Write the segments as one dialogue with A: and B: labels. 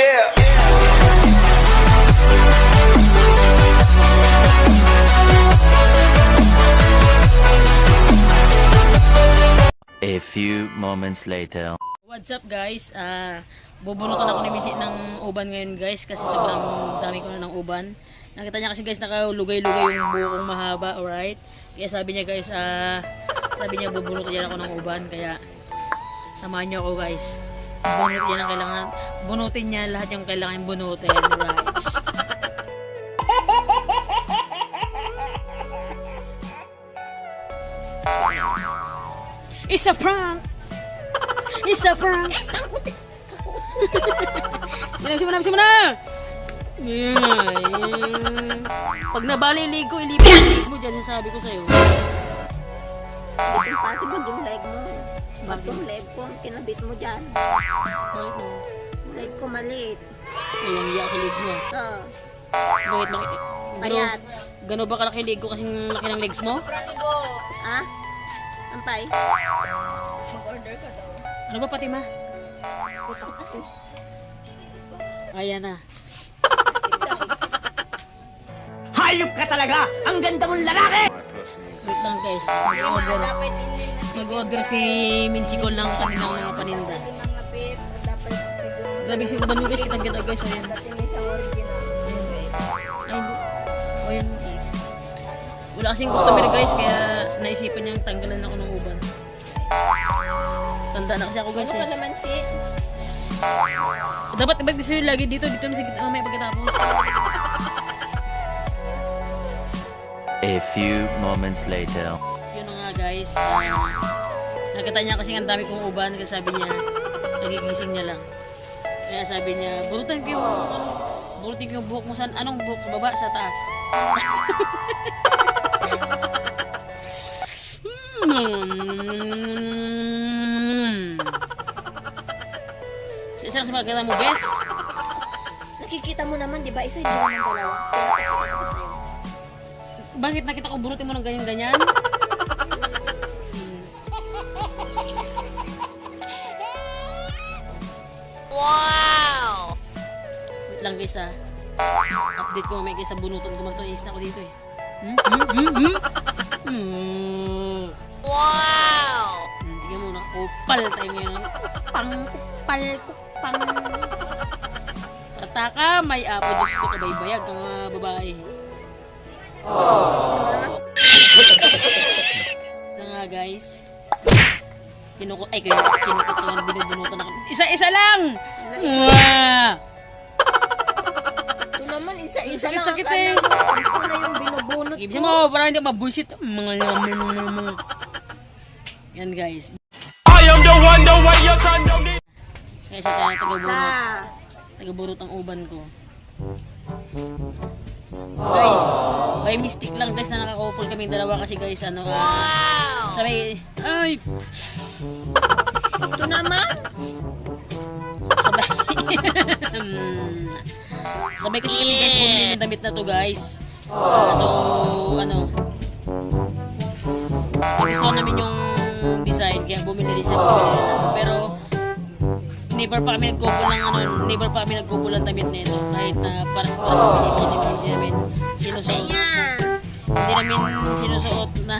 A: Yeah.
B: A few moments later.
C: What's up guys? Bubunutan ako ni Missy ng uban ngayon guys kasi sobrang dami ko na ng uban. Nakita niya kasi guys nakalugay-lugay yung buhok kong mahaba, alright? Kaya sabi niya guys, sabi niya bubunutan niya ako ng uban kaya samahan niyo ako guys. Bunutin niya ang kailangan, bunutin niya lahat yung kailangan bunutin, alright? It's a prank! It's a prank! Bisa mo na! Yeah. Pag nabalilig ko, ilipat mo dyan, sabi ko sa'yo.
D: Pati ba yung leg mo? Bakit yung leg ko, kinabit mo dyan?
C: Bakit mo?
D: Leg ko maliit.
C: Ayang iya sa lig mo.
D: Oo.
C: Bakit
D: Ayan.
C: Gano ba kalaki lig ko kasing laki ng legs mo?
D: Ha? Ampay?
E: Mag-order ka daw.
C: Ano ba pati ma? Ayan na.
F: Hayop ka talaga! Ang ganda mong lalaki!
C: Wait lang guys.
E: Dapat hindi na
C: Mag-order si Minchikol ng kanilang mga paninda.
E: mga pip. Dapat siguro
C: Grabe si uban mo guys, kitang-kita guys. Ayan.
E: dating sa original.
C: Ayun. Wala kasing customer guys, kaya naisipan niyang tanggalan ako ng uban. Tanda na kasi ako guys.
E: Ano kalamansi?
C: Dapat ibag sa'yo lagi dito sa gitna may pagkatapos.
B: A few moments later.
C: Yun na nga guys. Nakita niya kasi ang dami kong uban, kasi sabi niya, nagigising niya lang. Kaya sabi niya, burutin ko yung buhok mo saan? Anong buhok? Sa baba? Sa taas? Sa isang sabagata mo, bes?
D: Nakikita mo naman, di ba? Isa yung naman dalawa. Kaya pakita ko sa'yo.
C: Bakit nakita ko burutin mo ng ganyan-ganyan?
E: Wow!
C: Wait lang guys update ko mamaya guys sa bunutan ko magtulis na ako dito eh.
E: Wow!
C: Tingnan mo na, kupal tayo ngayon. Kupal. Pataka, may apo, Diyos ko, kabaybayag ang mga babae. Ito nga guys. Kinukutuan, binubunutan ako. Isa-isa lang! Wow!
D: Ito naman, isa-isa lang.
C: Sakit-sakit
D: Akala
C: eh.
D: mo, sampu na yung binubunot
C: Ibig
D: ko.
C: mo, parang hindi mabuisit. Mga lamin mga. Yan guys.
A: I am the one, the way your son don't need.
C: Kaya sa taga-burot.
D: Sa...
C: Taga-burot ang uban ko. Guys, by mistake lang guys na nakakupol kami dalawa kasi guys sabay, ay,
D: Ito naman.
C: sabay, sabay kasi kami guys bumili ng damit na to guys. So, gusto namin yung design kaya bumili rin siya. Pero, never pa kami nagkupol ng damit nito kahit na para sa hindi namin sinusuot. Hindi namin sinusuot na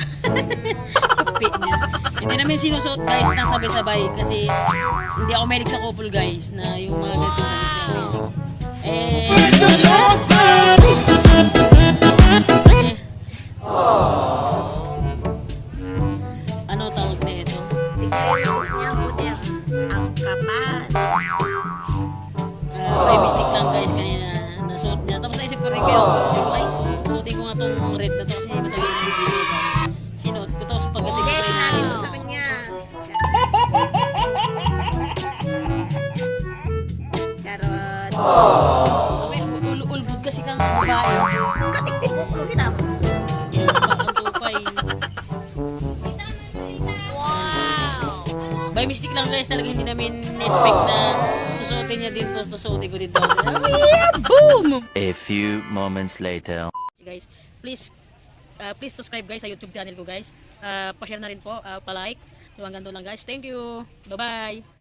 C: kapit niya. Hindi namin sinusuot guys na sabay-sabay kasi hindi ako mahilig sa couple guys na yung mga ganito na ano tawag na ito?
D: Tignan yung niya, buti ang kapal.
C: By mistake lang guys kanina nasuot niya. Tapos naisip ko rin kayo, ay, suotin ko nga tong red na to kasi matagal na video ba. Sinuot ko tapos pagdating ko
D: Yes,
C: na
D: sinabi mo sa kanya. Charot.
C: sabay, ulbud kasi kang babae.
D: Katiktik mo kita mo.
C: Yung bakang tupay.
E: Wow!
C: By mistake lang guys, talaga hindi namin expect na susuotin niya dito, susuotin ko dito. Boom!
B: A few moments later.
C: Guys, please subscribe guys sa YouTube channel ko guys. Pa-share na rin po, pa-like. So hanggang doon lang guys. Thank you. Bye-bye.